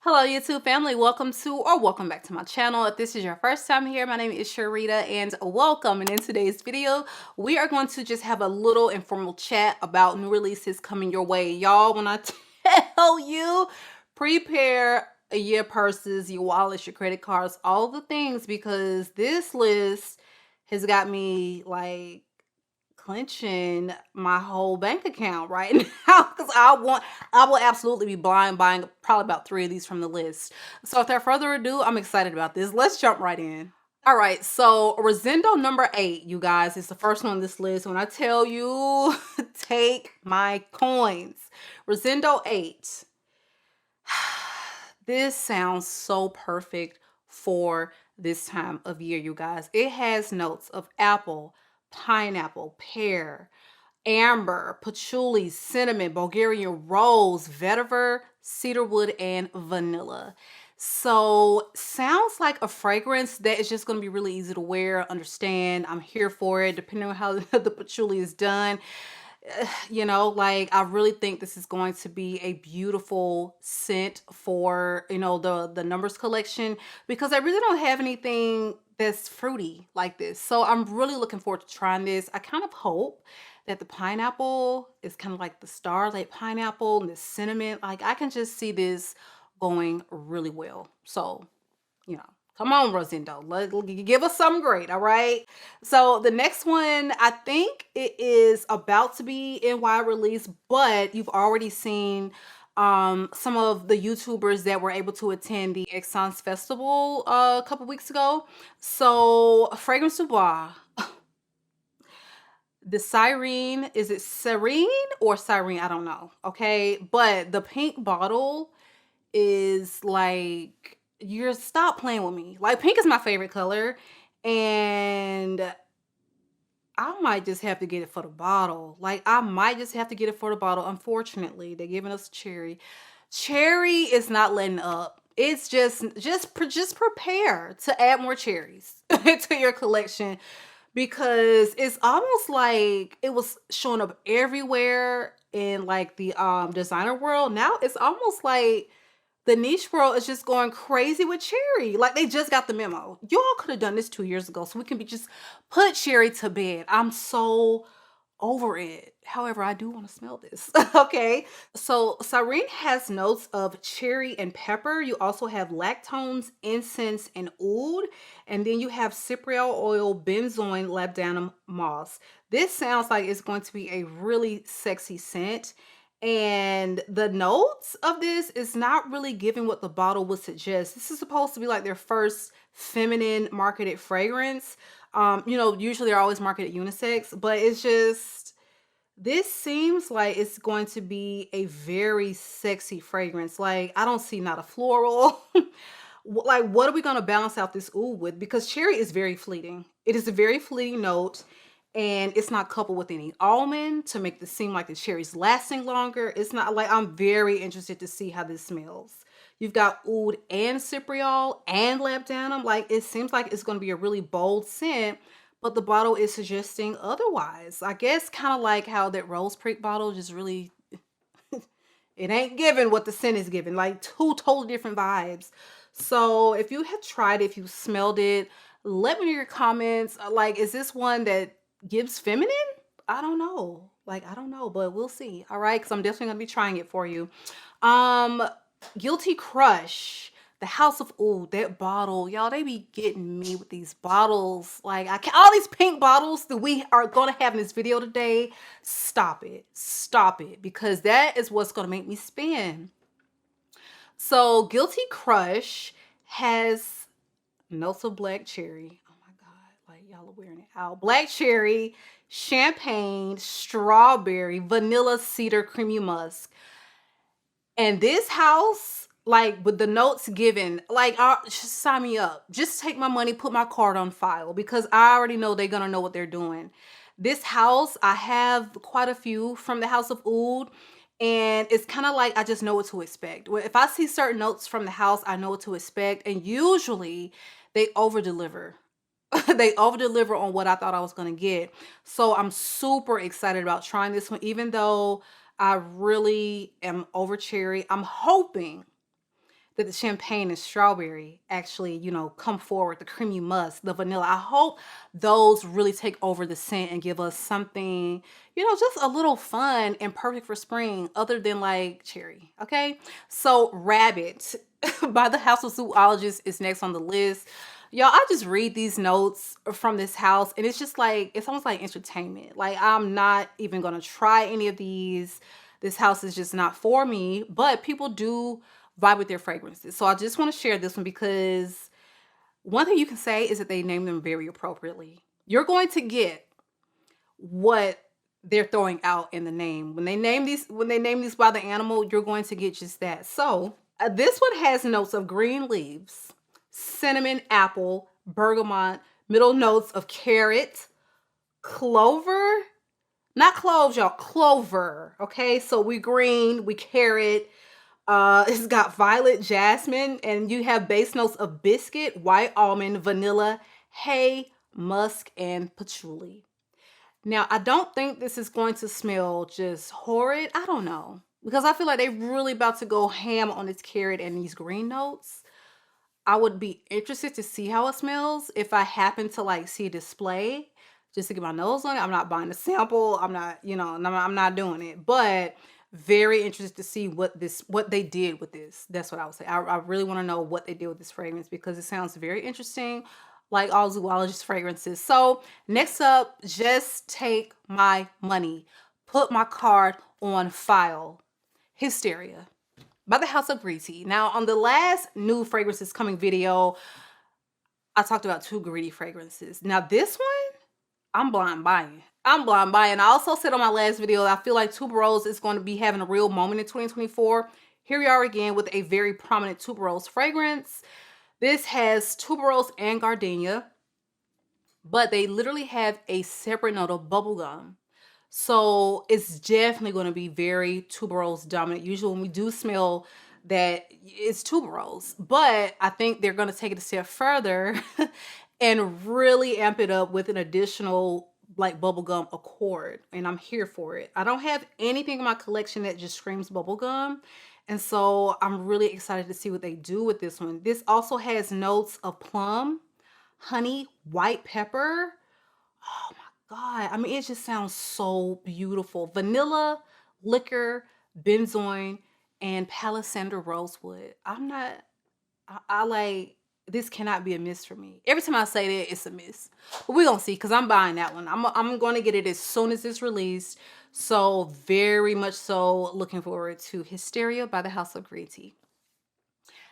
Hello YouTube family, welcome back to my channel. If this is your first time here, my name is Sharita and welcome. And in today's video, we are going to just have a little informal chat about new releases coming your way. Y'all, when I tell you, prepare your purses, your wallets, your credit cards, all the things, because this list has got me like clenching my whole bank account right now because I will absolutely be blind buying probably about 3 of these from the list. So without further ado, I'm excited about this. Let's jump right in. All right, so Rosendo number 8, you guys, is the first one on this list. When I tell you, take my coins. Rosendo 8. This sounds so perfect for this time of year, you guys. It has notes of apple, pineapple, pear, amber, patchouli, cinnamon, Bulgarian rose, vetiver, cedarwood, and vanilla. So sounds like a fragrance that is just going to be really easy to wear, understand. I'm here for it, depending on how the patchouli is done. Like I really think this is going to be a beautiful scent for, the numbers collection, because I really don't have anything that's fruity like this. So I'm really looking forward to trying this. I kind of hope that the pineapple is kind of like the Starlight pineapple and the cinnamon. Like I can just see this going really well. So, you know, come on, Rosendo. Give us something great, all right? So the next one, I think it is about to be in wide release, but you've already seen some of the YouTubers that were able to attend the Exxon's Festival a couple weeks ago. So Fragrance du Bois, the Cyrene, is it Serene or Cyrene? I don't know. Okay. But the pink bottle is like, you're stop playing with me. Like pink is my favorite color. And I might just have to get it for the bottle. Like I might just have to get it for the bottle. Unfortunately, they're giving us cherry. Cherry is not letting up. It's just prepare to add more cherries to your collection, because it's almost like it was showing up everywhere in like the designer world. Now it's almost like the niche world is just going crazy with cherry. Like they just got the memo. Y'all could have done this 2 years ago so we can be just put cherry to bed. I'm so over it. However, I do want to smell this. Okay. So Cyrene has notes of cherry and pepper. You also have lactones, incense, and oud. And then you have cypriol oil, benzoin, labdanum, moss. This sounds like it's going to be a really sexy scent. And the notes of this is not really giving what the bottle would suggest. This is supposed to be like their first feminine marketed fragrance. Usually they're always marketed unisex, but it's just, this seems like it's going to be a very sexy fragrance. Like I don't see not a floral. Like what are we going to balance out this oud with? Because cherry is very fleeting. It is a very fleeting note, and it's not coupled with any almond to make this seem like the cherry's lasting longer. It's not like, I'm very interested to see how this smells. You've got oud and cypriol and labdanum. Like it seems like it's going to be a really bold scent, but the bottle is suggesting otherwise. I guess kind of like how that Rose Prick bottle just really, it ain't giving what the scent is giving. Like two totally different vibes. So if you have tried it, if you smelled it, let me know your comments. Like, is this one that gives feminine? I don't know. Like, I don't know, but we'll see. All right, because I'm definitely gonna be trying it for you. Um, Guilty Crush, the House of Oud, that bottle, y'all, they be getting me with these bottles. Like, I can all these pink bottles that we are gonna have in this video today. Stop it, because that is what's gonna make me spin. So, Guilty Crush has notes of black cherry. Oh my God, like y'all are wearing it out. Black cherry, champagne, strawberry, vanilla, cedar, creamy musk. And this house, like with the notes given, like just sign me up. Just take my money, put my card on file, because I already know they're gonna know what they're doing. This house, I have quite a few from the House of Oud, and it's kind of like I just know what to expect. If I see certain notes from the house, I know what to expect, and usually they over deliver. They over deliver on what I thought I was gonna get. So I'm super excited about trying this one, even though I really am over cherry. I'm hoping that the champagne and strawberry actually, come forward, the creamy musk, the vanilla. I hope those really take over the scent and give us something, just a little fun and perfect for spring other than like cherry. Okay. So Rabbit by the House of Zoologists is next on the list. Y'all, I just read these notes from this house and it's just like, it's almost like entertainment. Like, I'm not even going to try any of these. This house is just not for me, but people do vibe with their fragrances. So I just want to share this one because one thing you can say is that they name them very appropriately. You're going to get what they're throwing out in the name. When they name these by the animal, you're going to get just that. So this one has notes of green leaves, cinnamon, apple, bergamot, middle notes of carrot, clover, not cloves, y'all, clover. Okay, so we green, we carrot. It's got violet, jasmine, and you have base notes of biscuit, white almond, vanilla, hay, musk, and patchouli. Now, I don't think this is going to smell just horrid. I don't know, because I feel like they're really about to go ham on this carrot and these green notes. I would be interested to see how it smells if I happen to like see a display just to get my nose on it. I'm not buying a sample. I'm not, I'm not doing it, but very interested to see what they did with this. That's what I would say. I really want to know what they did with this fragrance because it sounds very interesting, like all zoologist fragrances. So next up, Just Take My Money. Put my card on file. Hysteria by the House of Greedy. Now, on the last new fragrances coming video, I talked about 2 greedy fragrances. Now, this one, I'm blind buying. I'm blind buying. I also said on my last video, I feel like Tuberose is going to be having a real moment in 2024. Here we are again with a very prominent Tuberose fragrance. This has Tuberose and gardenia, but they literally have a separate note of bubblegum. So it's definitely going to be very tuberose dominant. Usually when we do smell that, it's tuberose, but I think they're going to take it a step further and really amp it up with an additional like bubblegum accord. And I'm here for it. I don't have anything in my collection that just screams bubblegum. And so I'm really excited to see what they do with this one. This also has notes of plum, honey, white pepper. Oh my God. I mean, it just sounds so beautiful. Vanilla, liquor, benzoin, and palisandro rosewood. I like, this cannot be a miss for me. Every time I say that, it's a miss. But we're going to see because I'm buying that one. I'm going to get it as soon as it's released. So very much so looking forward to Hysteria by the House of Greedy.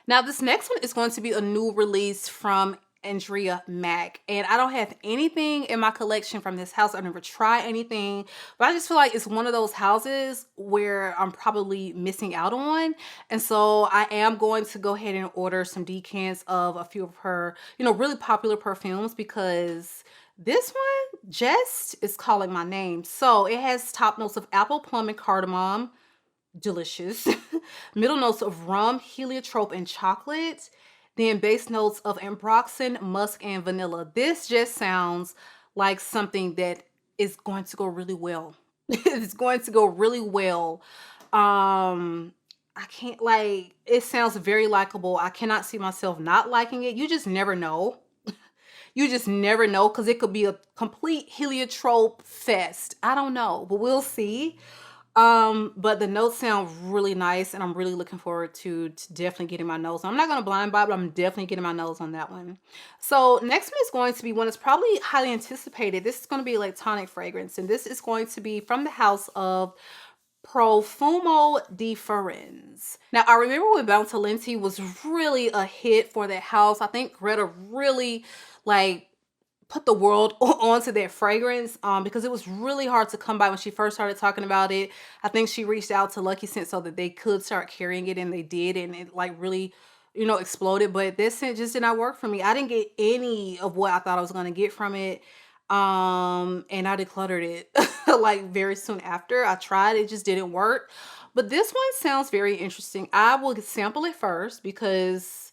Now, this next one is going to be a new release from Andrea Mack, and I don't have anything in my collection from this house. I've never tried anything, but I just feel like it's one of those houses where I'm probably missing out on. And so I am going to go ahead and order some decants of a few of her, really popular perfumes because this one just is calling my name. So it has top notes of apple, plum, and cardamom. Delicious. Middle notes of rum, heliotrope, and chocolate. Then base notes of ambroxan, musk, and vanilla. This just sounds like something that is going to go really well. It's going to go really well. I can't, like, it sounds very likable. I cannot see myself not liking it. You just never know. You just never know because it could be a complete heliotrope fest. I don't know, but we'll see. But the notes sound really nice and I'm really looking forward to definitely getting my nose on. I'm not going to blind buy, but I'm definitely getting my nose on that one. So next one is going to be one that's probably highly anticipated. This is going to be a electronic fragrance, and this is going to be from the house of Profumo di Firenze. Now, I remember when Bountalenti was really a hit for that house. I think Greta really put the world onto that fragrance because it was really hard to come by when she first started talking about it. I think she reached out to Lucky Scent so that they could start carrying it, and they did, and it really exploded. But this scent just did not work for me. I didn't get any of what I thought I was going to get from it, and I decluttered it very soon after. I tried, it just didn't work. But this one sounds very interesting. I will sample it first because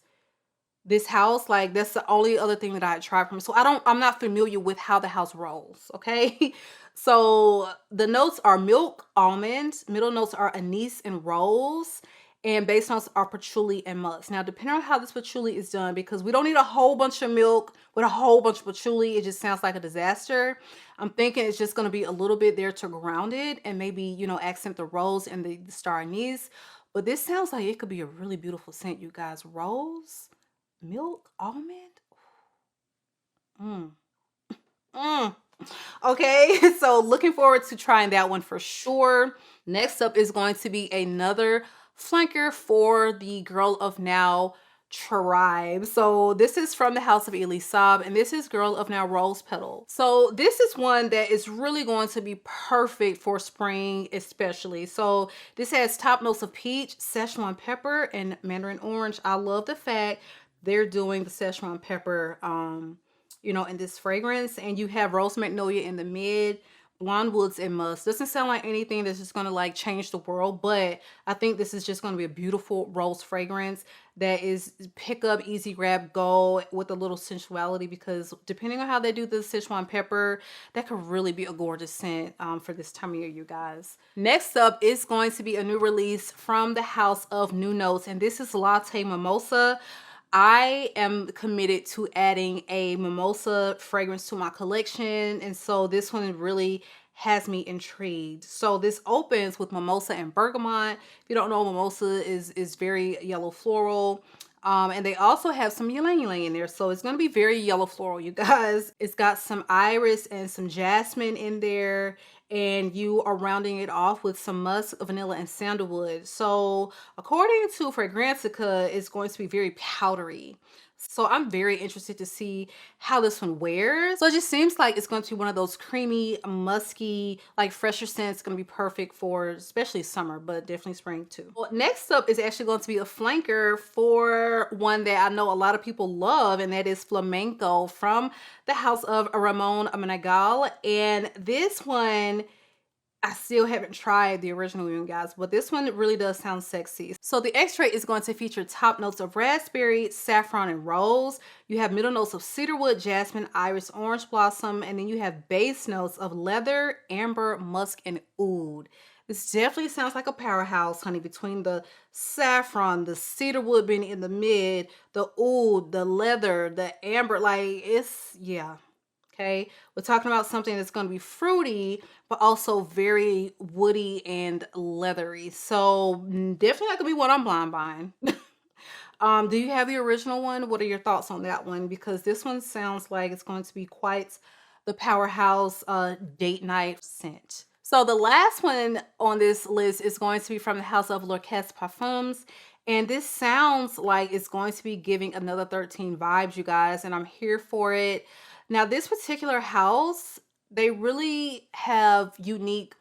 this house, that's the only other thing that I had tried from. So I'm not familiar with how the house rolls. Okay. So the notes are milk, almond, middle notes are anise and rose, and base notes are patchouli and musk. Now, depending on how this patchouli is done, because we don't need a whole bunch of milk with a whole bunch of patchouli, it just sounds like a disaster. I'm thinking it's just going to be a little bit there to ground it and maybe, you know, accent the rose and the star anise. But this sounds like it could be a really beautiful scent, you guys. Rose, milk, almond. Mm. Mm. Okay, so looking forward to trying that one for sure. Next up is going to be another flanker for the Girl of Now tribe. So this is from the House of Elisab, and this is Girl of Now Rose Petal. So this is one that is really going to be perfect for spring, especially. So this has top notes of peach, Szechuan pepper, and mandarin orange. I love the fact they're doing the Szechuan pepper you know, in this fragrance, and you have rose magnolia in the mid, blonde woods and musk. Doesn't sound like anything that's just gonna like change the world, but I think this is just gonna be a beautiful rose fragrance that is pick up, easy grab, go with a little sensuality, because depending on how they do the Szechuan pepper, that could really be a gorgeous scent for this time of year, you guys. Next up is going to be a new release from the House of New Notes, and this is Latte Mimosa. I am committed to adding a mimosa fragrance to my collection, and so this one really has me intrigued. So this opens with mimosa and bergamot. If you don't know, mimosa is very yellow floral. And they also have some ylang ylang in there, so it's going to be very yellow floral, you guys. It's got some iris and some jasmine in there, and you are rounding it off with some musk, vanilla, and sandalwood. So according to Fragrantica, it's going to be very powdery. So I'm very interested to see how this one wears. So it just seems like it's going to be one of those creamy, musky, like fresher scents. Going to be perfect for especially summer, but definitely spring too. Well, next up is actually going to be a flanker for one that I know a lot of people love, and that is Flamenco from the House of Ramon Amenagal. And this one, I still haven't tried the original one, guys, but this one really does sound sexy. So the X-Ray is going to feature top notes of raspberry, saffron, and rose. You have middle notes of cedarwood, jasmine, iris, orange blossom, and then you have base notes of leather, amber, musk, and oud. This definitely sounds like a powerhouse, honey, between the saffron, the cedarwood being in the mid, the oud, the leather, the amber, like it's, yeah. Okay, we're talking about something that's going to be fruity, but also very woody and leathery. So definitely not going to be what I'm blind buying. Do you have the original one? What are your thoughts on that one? Because this one sounds like it's going to be quite the powerhouse date night scent. So the last one on this list is going to be from the House of L'Orchestre Parfums. And this sounds like it's going to be giving another 13 vibes, you guys, and I'm here for it. Now, this particular house, they really have unique,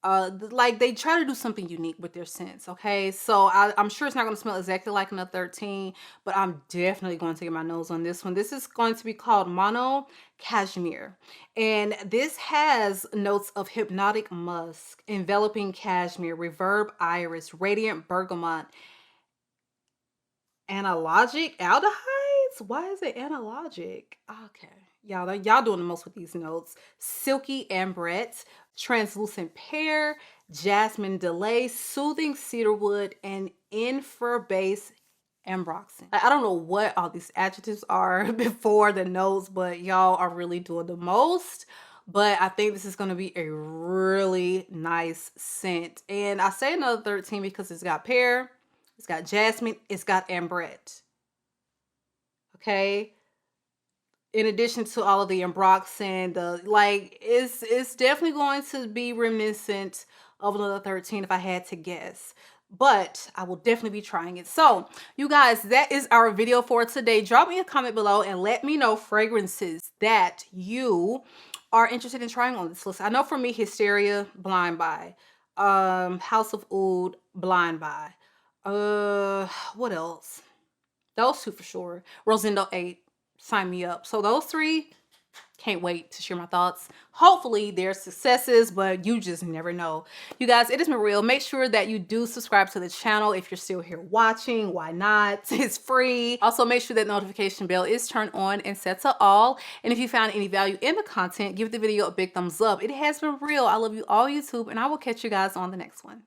like they try to do something unique with their scents, okay? So I'm sure it's not going to smell exactly like another 13, but I'm definitely going to get my nose on this one. This is going to be called Mono Cashmere, and this has notes of hypnotic musk, enveloping cashmere, reverb iris, radiant bergamot, analogic aldehydes. Why is it analogic? Okay, y'all doing the most with these notes. Silky ambrette, translucent pear, jasmine delay, soothing cedarwood, and infer base ambroxan. I don't know what all these adjectives are before the notes, but y'all are really doing the most. But I think this is going to be a really nice scent. And I say another 13 because it's got pear, it's got jasmine, it's got ambrette. Okay. In addition to all of the ambroxan, the like, it's definitely going to be reminiscent of another 13 if I had to guess. But I will definitely be trying it. So, you guys, that is our video for today. Drop me a comment below and let me know fragrances that you are interested in trying on this list. I know for me, Hysteria, blind buy. House of Oud, blind buy. What else? Those two for sure. Rosendo 8, sign me up. So those three, can't wait to share my thoughts. Hopefully they're successes, but you just never know. You guys, it has been real. Make sure that you do subscribe to the channel if you're still here watching. Why not? It's free. Also, make sure that notification bell is turned on and set to all. And if you found any value in the content, give the video a big thumbs up. It has been real. I love you all, YouTube, and I will catch you guys on the next one.